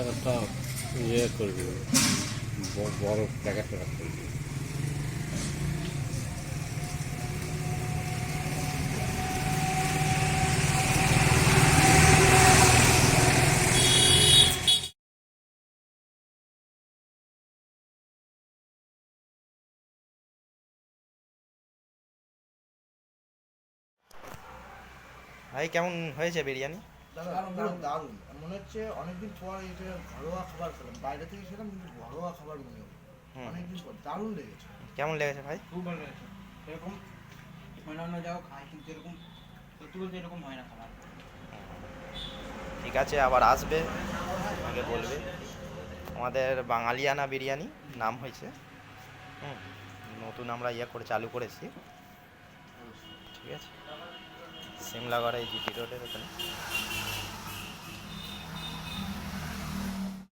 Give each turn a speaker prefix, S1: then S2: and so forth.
S1: একটা ইয়ে করবি, বড় প্যাকেট প্যাকেট করবি।
S2: ভাই কেমন হয়েছে বিরিয়ানি?
S3: দারুণ দারুণ দারুণ মনে হচ্ছে অনেকদিন পর এটা ঘরোয়া খাবার খেলাম, বাইরে থেকে খেলাম কিন্তু ঘরোয়া খাবার মনে হলো
S2: হুম।
S3: অনেকদিন পর। দারুণ লেগেছে,
S2: কেমন লেগেছে ভাই?
S4: খুব ভালো লেগেছে। এরকম অন্যান্য জায়গাও খায় কিন্তু এরকম সত্যি বলতে এরকম হয় না খাবার।
S2: ঠিক আছে, আবার আসবে, আমাকে বলবে। আমাদের বাঙালিয়ানা বিরিয়ানি নাম হয়েছে। হুম, নতুন আমরা চালু করেছি। ঠিক আছে, সিমলাগড় এই জিটি রোডের ওখানে।